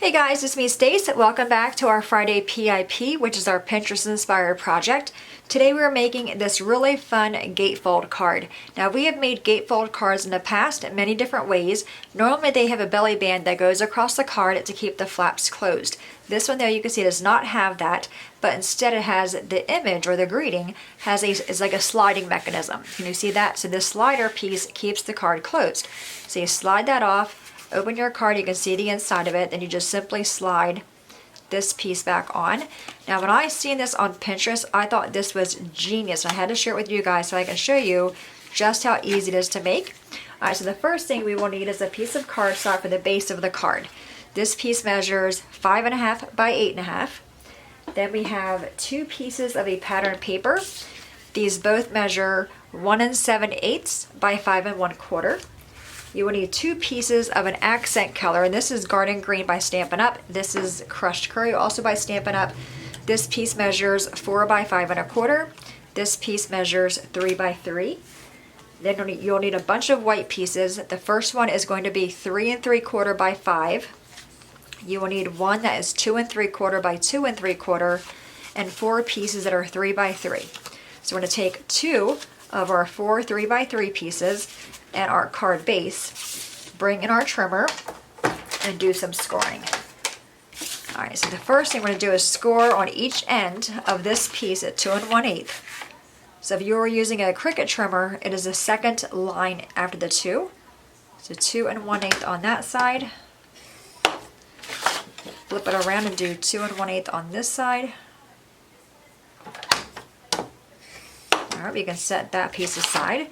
Hey guys, it's me Stace. Welcome back to our Friday PIP, which is our Pinterest inspired project. Today we're making this really fun gatefold card. Now we have made gatefold cards in the past in many different ways. Normally they have a belly band that goes across the card to keep the flaps closed. This one there you can see does not have that, but instead it has the image or the greeting is like a sliding mechanism. Can you see that? So this slider piece keeps the card closed. So you slide that off. Open your card, you can see the inside of it, then you just simply slide this piece back on. Now when I seen this on Pinterest, I thought this was genius. I had to share it with you guys so I can show you just how easy it is to make. Alright, so the first thing we will need is a piece of cardstock for the base of the card. This piece measures 5.5 by 8.5. Then we have 2 pieces of a pattern paper. These both measure 1 7/8 by 5 1/4. You will need 2 pieces of an accent color, and this is Garden Green by Stampin' Up. This is Crushed Curry, also by Stampin' Up. This piece measures 4 by 5 1/4. This piece measures 3 by 3. Then you'll need a bunch of white pieces. The first one is going to be 3 3/4 by 5. You will need one that is 2 3/4 by 2 3/4, and 4 pieces that are 3 by 3. So we're going to take 2 of our 4 3 by 3 pieces and our card base, bring in our trimmer, and do some scoring. Alright, so the first thing we're going to do is score on each end of this piece at 2 1/8. So if you were using a Cricut trimmer, it is the second line after the 2. So 2 1/8 on that side. Flip it around and do 2 1/8 on this side. Alright, we can set that piece aside.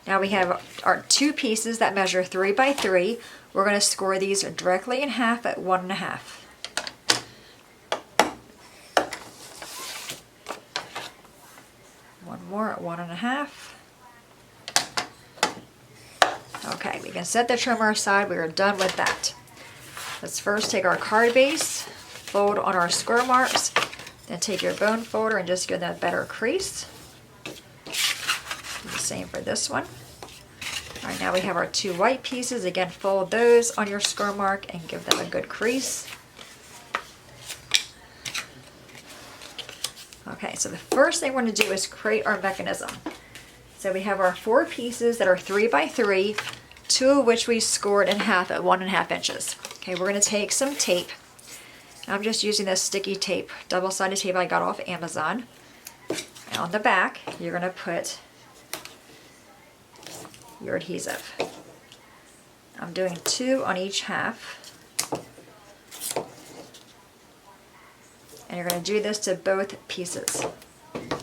Now we have our 2 pieces that measure 3 by 3. We're going to score these directly in half at 1 1/2. One more at 1 1/2. Okay, we can set the trimmer aside. We are done with that. Let's first take our card base, fold on our square marks, then take your bone folder and just give them a better crease. The same for this one. Alright, now we have our 2 white pieces. Again, fold those on your score mark and give them a good crease. Okay, so the first thing we're going to do is create our mechanism. So we have our 4 pieces that are 3 by 3, 2 of which we scored in half at 1 1/2 inches. Okay, we're going to take some tape. I'm just using this sticky tape, double-sided tape I got off Amazon. And on the back, you're going to put your adhesive. I'm doing 2 on each half. And you're going to do this to both pieces.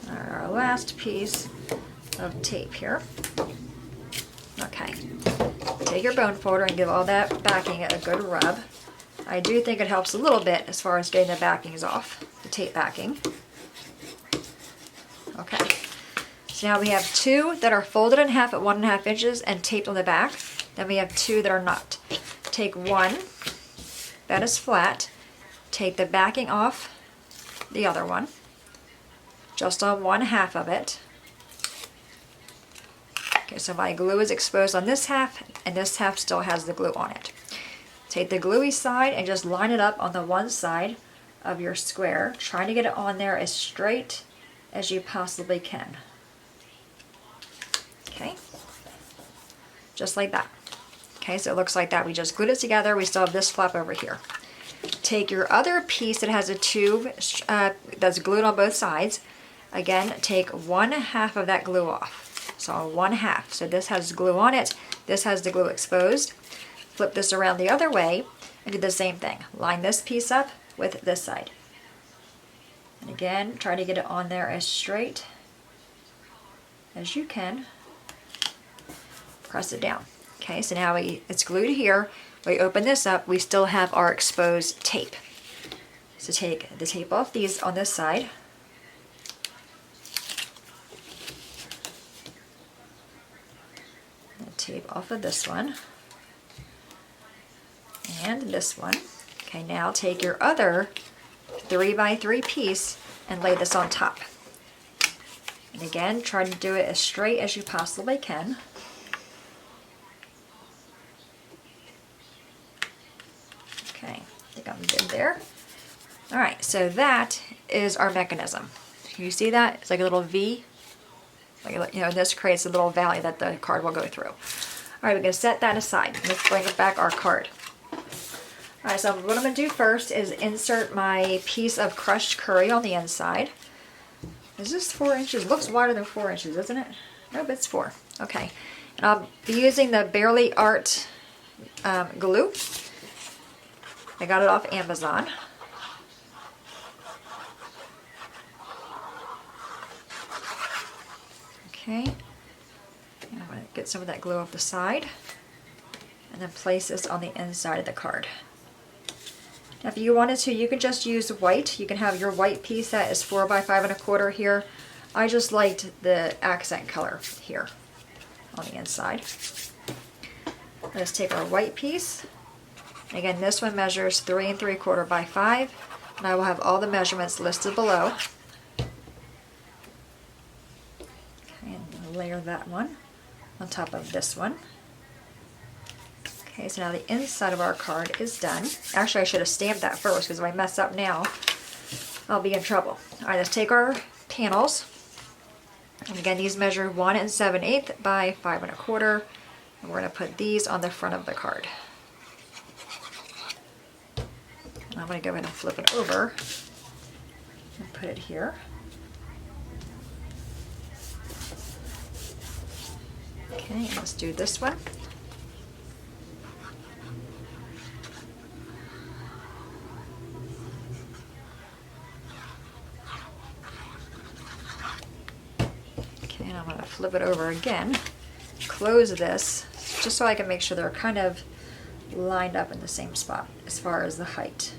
Our last piece of tape here. Okay. Take your bone folder and give all that backing a good rub. I do think it helps a little bit as far as getting the backings off, the tape backing. Okay. So now we have 2 that are folded in half at 1 1/2 inches and taped on the back. Then we have 2 that are not. Take one that is flat, take the backing off the other one, just on 1/2 of it. Okay, so my glue is exposed on this half, and this half still has the glue on it. Take the gluey side and just line it up on the one side of your square, trying to get it on there as straight as you possibly can. Okay, just like that. Okay, so it looks like that. We just glued it together. We still have this flap over here. Take your other piece that has a tube that's glued on both sides. Again, take 1/2 of that glue off. So 1/2. So this has glue on it. This has the glue exposed. Flip this around the other way and do the same thing. Line this piece up with this side. And again, try to get it on there as straight as you can. Press it down. Okay, so now it's glued here. We open this up, we still have our exposed tape. So take the tape off these on this side. And tape off of this one. And this one. Okay, now take your other 3 by 3 piece and lay this on top. And again, try to do it as straight as you possibly can. think I'm good there. All right, so that is our mechanism. Can you see that? It's like a little V. Like, you know, this creates a little valley that the card will go through. All right, we're gonna set that aside. Let's bring back our card. All right, so what I'm gonna do first is insert my piece of crushed curry on the inside. Is this 4 inches? Looks wider than 4 inches, isn't it? Nope, it's 4. Okay, and I'll be using the Barely Art glue. I got it off Amazon. Okay, and I'm going to get some of that glue off the side and then place this on the inside of the card. Now if you wanted to, you can just use white. You can have your white piece that is 4 by 5 1/4 here. I just liked the accent color here on the inside. Let's take our white piece. Again, this one measures 3 3/4 by 5, and I will have all the measurements listed below. Layer that one on top of this one. Okay, so now the inside of our card is done. Actually, I should have stamped that first because if I mess up now, I'll be in trouble. All right, let's take our panels. And again, these measure 1 7/8 by 5 1/4. And we're going to put these on the front of the card. And I'm going to go ahead and flip it over and put it here. Okay, let's do this one. Okay, and I'm going to flip it over again, close this, just so I can make sure they're kind of lined up in the same spot as far as the height.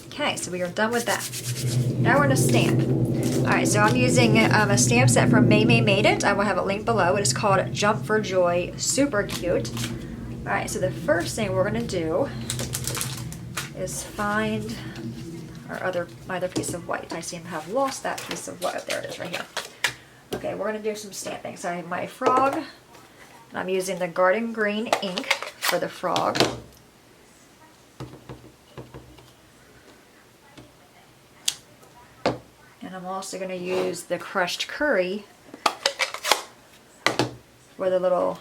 Okay, so we are done with that. Now we're going to stamp. Alright, so I'm using a stamp set from May Made It. I will have a link below. It is called Jump for Joy. Super cute. Alright, so the first thing we're going to do is find my other piece of white. I seem to have lost that piece of white. There it is right here. Okay, we're going to do some stamping. So I have my frog, and I'm using the Garden Green ink for the frog. And I'm also going to use the crushed curry for the little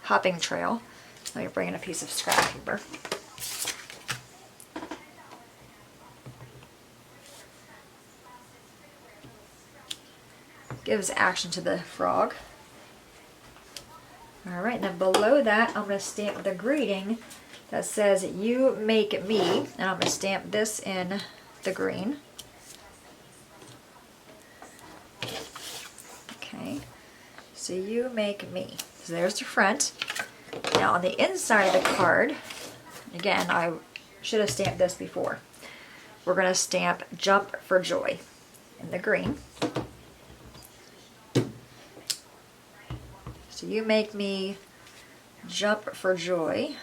hopping trail. Let me bring in a piece of scrap paper. Gives action to the frog. Alright, and then below that I'm going to stamp the greeting that says, "You make me," and I'm going to stamp this in the green. Okay, so "You make me." So there's the front. Now on the inside of the card, again, I should have stamped this before. We're going to stamp "Jump for Joy" in the green. So "You make me jump for joy"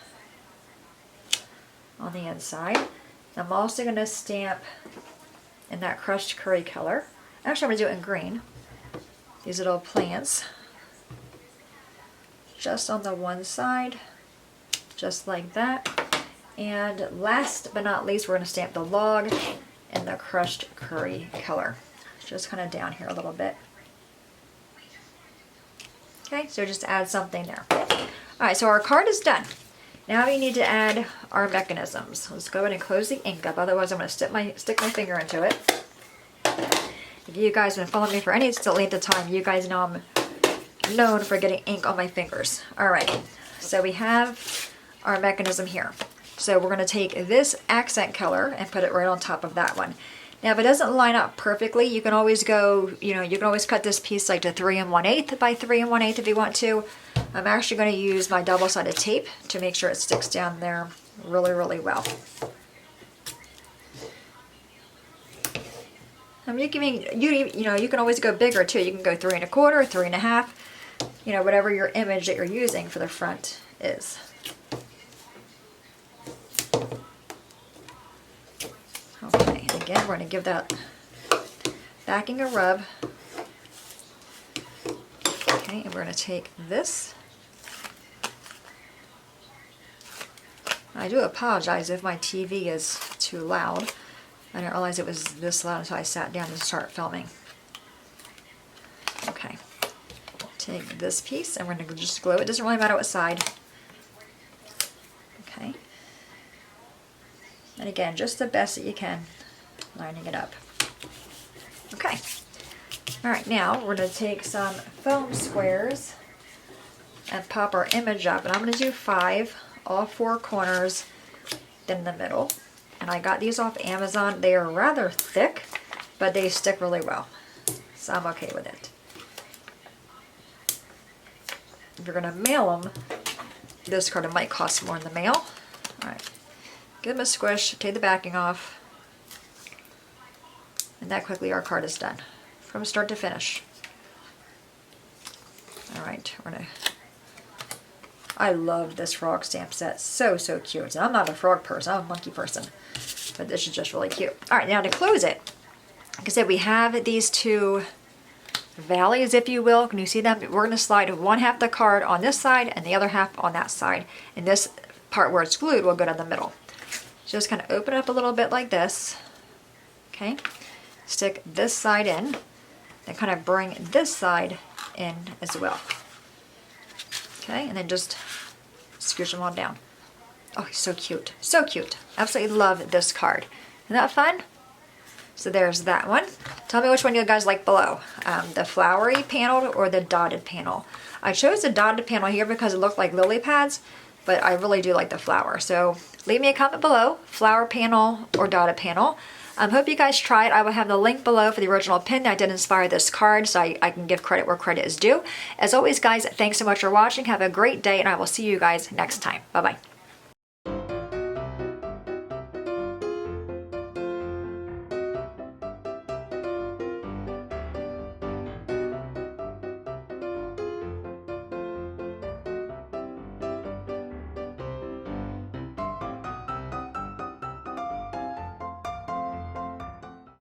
on the inside. I'm also going to stamp in that crushed curry color. Actually, I'm going to do it in green. These little plants just on the one side, just like that. And last but not least, we're going to stamp the log in the crushed curry color, just kind of down here a little bit. Okay, so just add something there. Alright, so our card is done. Now we need to add our mechanisms. Let's go ahead and close the ink up, otherwise I'm going to stick my finger into it. If you guys have been following me for any length of time, you guys know I'm known for getting ink on my fingers. Alright, so we have our mechanism here. So we're going to take this accent color and put it right on top of that one. Now if it doesn't line up perfectly, you can always go, you can always cut this piece like to 3 1/8 by 3 1/8 if you want to. I'm actually going to use my double-sided tape to make sure it sticks down there really, really well. You can always go bigger too. You can go 3 1/4, 3 1/2, whatever your image that you're using for the front is. Okay, and again, we're going to give that backing a rub. Okay, and we're going to take this I do apologize if my TV is too loud. I didn't realize it was this loud until I sat down to start filming. Okay. Take this piece and we're going to just glue it. It doesn't really matter what side. Okay. And again, just the best that you can, lining it up. Okay. Alright, now we're going to take some foam squares and pop our image up. And I'm going to do 5, all 4 corners, then the middle. And I got these off Amazon. They are rather thick, but they stick really well. So I'm okay with it. If you're going to mail them, this card might cost more in the mail. Alright. Give them a squish, take the backing off. And that quickly our card is done. From start to finish. Alright, we're gonna... I love this frog stamp set. So, so cute. And I'm not a frog person, I'm a monkey person. But this is just really cute. Alright, now to close it, like I said, we have these 2 valleys, if you will. Can you see them? We're going to slide one half of the card on this side and the other half on that side. And this part where it's glued will go down the middle. Just kind of open it up a little bit like this. Okay. Stick this side in. Then kind of bring this side in as well. Okay, and then just scooch them on down. Oh, so cute. So cute. Absolutely love this card. Isn't that fun? So there's that one. Tell me which one you guys like below. The flowery panel or the dotted panel. I chose the dotted panel here because it looked like lily pads, but I really do like the flower. So leave me a comment below, flower panel or dotted panel. Hope you guys try it. I will have the link below for the original pin that did inspire this card, so I can give credit where credit is due. As always, guys, thanks so much for watching. Have a great day, and I will see you guys next time. Bye-bye.